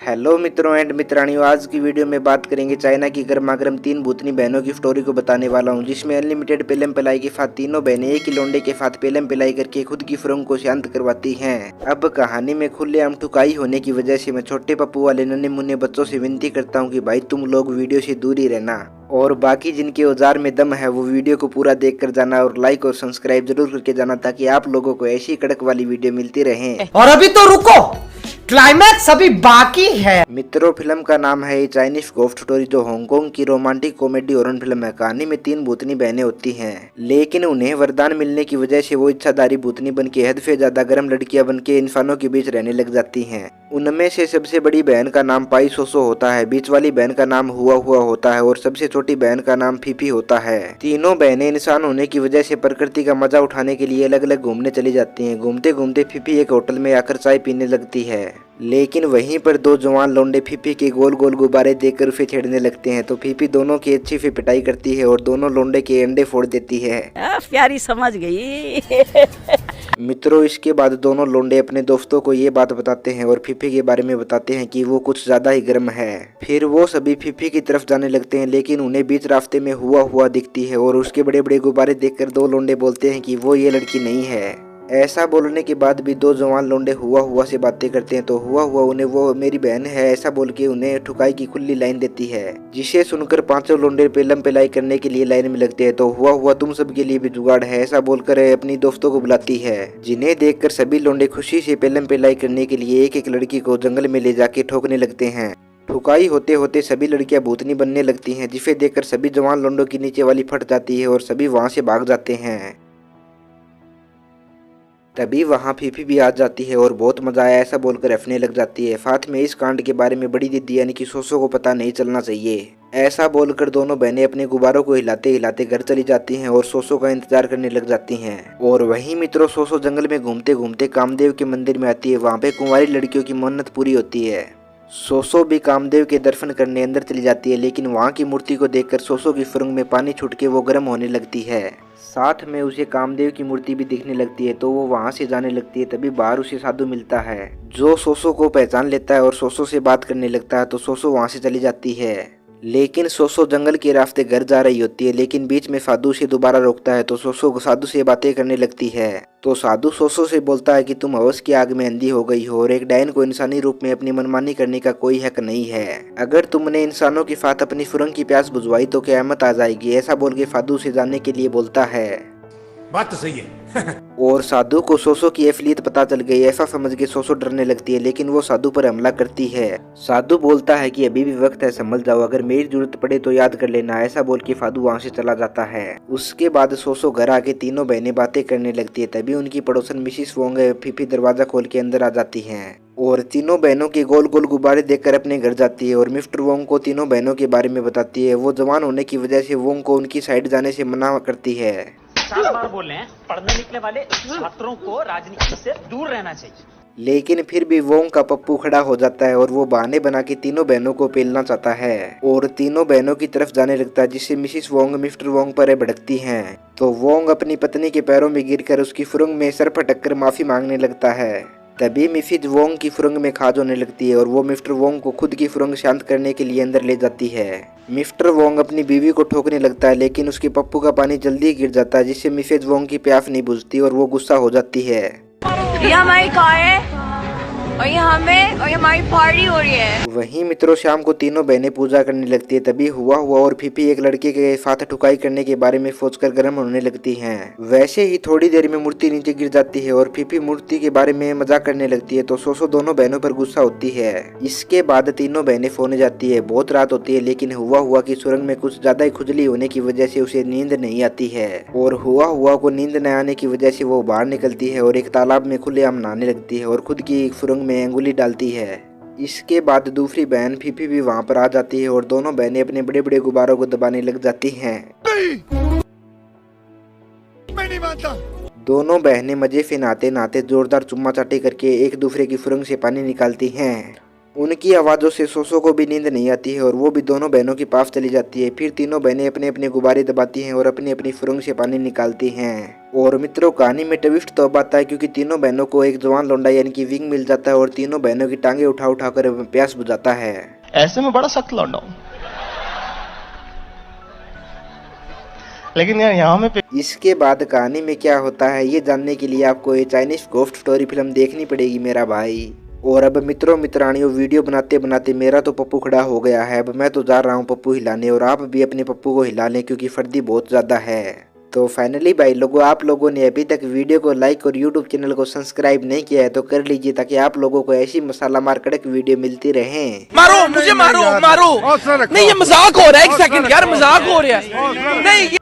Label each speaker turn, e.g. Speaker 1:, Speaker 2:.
Speaker 1: Hello मित्रों and मित्रानियों, आज की वीडियो में बात करेंगे चाइना की गर्मागर्म 3 भूतनी बहनों की स्टोरी को बताने वाला हूं, जिसमें अनलिमिटेड पेलम पिलाई के साथ तीनों बहनें एक ही लोंडे के साथ पेलम पिलाई करके खुद की फुरंग को शांत करवाती हैं। अब कहानी में खुलेआम ठुकाई होने की वजह से मैं छोटे पप्पू वाले नन्हे मुन्ने बच्चों से विनती करता हूँ कि भाई तुम लोग वीडियो से दूर ही रहना, और बाकी जिनके औजार में दम है वो वीडियो को पूरा देख कर जाना और लाइक और सब्सक्राइब जरूर करके जाना, ताकि आप लोगों को ऐसी कड़क वाली वीडियो मिलती रहे।
Speaker 2: और अभी तो रुको, क्लाइमैक्स अभी बाकी है।
Speaker 1: मित्रों, फिल्म का नाम है ये चाइनीज गोस्ट स्टोरी, जो हांगकांग की रोमांटिक कॉमेडी हॉरर फिल्म है। कहानी में 3 भूतनी बहनें होती हैं, लेकिन उन्हें वरदान मिलने की वजह से वो इच्छाधारी भूतनी बन के हद से ज्यादा गर्म लड़कियां बन के इंसानों के बीच रहने लग जाती हैं। उनमें से सबसे बड़ी बहन का नाम पाई सोसो होता है, बीच वाली बहन का नाम हुआ हुआ होता है और सबसे छोटी बहन का नाम फीफी होता है। तीनों बहनें इंसान होने की वजह से प्रकृति का मजा उठाने के लिए अलग अलग घूमने चली जाती हैं। घूमते घूमते फीफी एक होटल में आकर चाय पीने लगती है, लेकिन वहीं पर 2 जवान लौंडे फीफी के गोल गोल गुब्बारे देखकर उसे छेड़ने लगते हैं, तो फीफी दोनों की अच्छी से पिटाई करती है और दोनों लौंडे के अंडे फोड़ देती है।
Speaker 3: प्यारी समझ गई।
Speaker 1: मित्रों, इसके बाद दोनों लौंडे अपने दोस्तों को ये बात बताते हैं और फीफी के बारे में बताते हैं कि वो कुछ ज्यादा ही गर्म है। फिर वो सभी फीफी की तरफ जाने लगते हैं, लेकिन उन्हें बीच रास्ते में हुआ हुआ दिखती है और उसके बड़े बड़े गुब्बारे देखकर 2 लौंडे बोलते हैं कि वो ये लड़की नहीं है। ऐसा बोलने के बाद भी 2 जवान लौंडे हुआ हुआ से बातें करते हैं, तो हुआ हुआ उन्हें वो मेरी बहन है ऐसा बोल के उन्हें ठुकाई की खुली लाइन देती है, जिसे सुनकर 5 लौंडे पेलम पिलाई करने के लिए लाइन में लगते हैं। तो हुआ हुआ तुम सब के लिए भी जुगाड़ है ऐसा बोलकर अपनी दोस्तों को बुलाती है, जिन्हें देखकर सभी लौंडे खुशी से पेलम पिलाई करने के लिए एक एक लड़की को जंगल में ले जाके ठोकने लगते हैं। ठुकाई होते होते सभी लड़कियां भूतनी बनने लगती हैं, जिसे देखकर सभी जवान लौंडों की नीचे वाली फट जाती है और सभी वहां से भाग जाते हैं। तभी वहां फीफी भी आ जाती है और बहुत मजा आया ऐसा बोलकर हंसने लग जाती है। साथ में इस कांड के बारे में बड़ी दीदी यानी कि सोसो को पता नहीं चलना चाहिए ऐसा बोलकर दोनों बहनें अपने गुब्बारों को हिलाते हिलाते घर चली जाती हैं और सोसो का इंतजार करने लग जाती हैं। और वहीं मित्रों, सोसो जंगल में घूमते घूमते कामदेव के मंदिर में आती है। वहाँ पे कुंवारी लड़कियों की मन्नत पूरी होती है। सोसो भी कामदेव के दर्शन करने अंदर चली जाती है, लेकिन वहाँ की मूर्ति को देखकर सोसो की सुरंग में पानी छूट के वो गर्म होने लगती है। साथ में उसे कामदेव की मूर्ति भी दिखने लगती है, तो वो वहां से जाने लगती है। तभी बाहर उसे साधु मिलता है, जो सोसो को पहचान लेता है और सोसो से बात करने लगता है, तो सोसो वहां से चली जाती है। लेकिन सोसो जंगल के रास्ते घर जा रही होती है, लेकिन बीच में साधु से दोबारा रोकता है, तो सोसो साधु से बातें करने लगती है। तो साधु सोसो से बोलता है कि तुम हवस की आग में अंधी हो गई हो और एक डायन को इंसानी रूप में अपनी मनमानी करने का कोई हक नहीं है। अगर तुमने इंसानों के साथ अपनी सुरंग की प्यास बुझवाई तो क़यामत आ जाएगी ऐसा बोल के साधु से जाने के लिए बोलता है।
Speaker 2: बात तो सही है।
Speaker 1: और साधु को सोसो की असलियत पता चल गई ऐसा समझ के सोसो डरने लगती है, लेकिन वो साधु पर हमला करती है। साधु बोलता है कि अभी भी वक्त है, संभल जाओ, अगर मेरी जरूरत पड़े तो याद कर लेना ऐसा बोल के साधु वहाँ से चला जाता है। उसके बाद सोसो घर आके तीनों बहनें बातें करने लगती है। तभी उनकी पड़ोसन मिसिस वोंग फीफी दरवाजा खोल के अंदर आ जाती हैं और तीनों बहनों के गोल गोल गुब्बारे देखकर अपने घर जाती है और मिस्टर वोंग को तीनों बहनों के बारे में बताती है। वो जवान होने की वजह से वोंग को उनकी साइड जाने से मना करती है।
Speaker 4: 4 बार बोल रहे हैं, पढ़ने निकले वाले छात्रों को राजनीति से दूर रहना चाहिए।
Speaker 1: लेकिन फिर भी वोंग का पप्पू खड़ा हो जाता है और वो बहाने बना के तीनों बहनों को पेलना चाहता है और तीनों बहनों की तरफ जाने लगता है, जिससे मिसिस वोंग मिस्टर वोंग पर भड़कती हैं। तो वोंग अपनी पत्नी के पैरों में गिरकर उसकी सुरंग में सर फटक कर माफी मांगने लगता है। तभी मिसिज वोंग की सुरंग में खाज होने लगती है और वो मिस्टर वोंग को खुद की सुरंग शांत करने के लिए अंदर ले जाती है। मिस्टर वोंग अपनी बीवी को ठोकने लगता है, लेकिन उसके पप्पू का पानी जल्दी गिर जाता है, जिससे मिसेज वोंग की प्यास नहीं बुझती और वो गुस्सा हो जाती है।
Speaker 3: ये हमारी कार है और ये हमारी पार्टी हो रही है।
Speaker 1: वहीं मित्रों, शाम को तीनों बहनें पूजा करने लगती है। तभी हुआ हुआ और फीफी एक लड़के के साथ ठुकाई करने के बारे में सोचकर गर्म होने लगती हैं। वैसे ही थोड़ी देर में मूर्ति नीचे गिर जाती है और फीफी मूर्ति के बारे में मजाक करने लगती है, तो सोसो दोनों बहनों पर गुस्सा होती है। इसके बाद तीनों बहनें सोने जाती है। बहुत रात होती है, लेकिन हुआ हुआ की सुरंग में कुछ ज्यादा ही खुजली होने की वजह से उसे नींद नहीं आती है और हुआ हुआ को नींद न आने की वजह से वो बाहर निकलती है और एक तालाब में खुलेआम नहाने लगती है और खुद की सुरंग में अंगुली डालती है। इसके बाद दूसरी बहन फीफी भी वहां पर आ जाती है और दोनों बहनें अपने बड़े बड़े गुब्बारों को दबाने लग जाती हैं।
Speaker 2: मैं नहीं मानता।
Speaker 1: दोनों बहनें मजे से नहाते नहाते जोरदार चुम्मा चाटी करके एक दूसरे की सुरंग से पानी निकालती हैं उनकी आवाज़ों से सोसो को भी नींद नहीं आती है और वो भी दोनों बहनों के पास चली जाती है। फिर तीनों बहनें अपने अपने गुब्बारे दबाती हैं और अपनी अपनी फुरंग से पानी निकालती हैं। और मित्रों, कहानी में ट्विस्ट तो अब आता है क्योंकि तीनों बहनों को एक जवान लौंडा यानी कि विंग मिल जाता है और तीनों बहनों की टांगे उठा उठा कर प्यास बुझाता है।
Speaker 5: ऐसे में बड़ा सख्त लौंडा हूं, लेकिन यार यहाँ में
Speaker 1: इसके बाद कहानी में क्या होता है ये जानने के लिए आपको ये चाइनीज घोस्ट स्टोरी फिल्म देखनी पड़ेगी मेरा भाई। और अब मित्रों मित्रानियों, वीडियो बनाते बनाते मेरा तो पप्पू खड़ा हो गया है। अब मैं तो जा रहा हूँ पप्पू हिलाने और आप भी अपने पप्पू को हिला लें क्योंकि सर्दी बहुत ज़्यादा है। तो फाइनली भाई लोगों, आप लोगों ने अभी तक वीडियो को लाइक और यूट्यूब चैनल को सब्सक्राइब नहीं किया है तो कर लीजिए ताकि आप लोगों को ऐसी मसाला मार कड़क वीडियो मिलती रहे।
Speaker 6: मारो मुझे, मारो मारो। नहीं, ये मजाक हो रहा है, एक सेकंड यार, मजाक हो रहा है। नहीं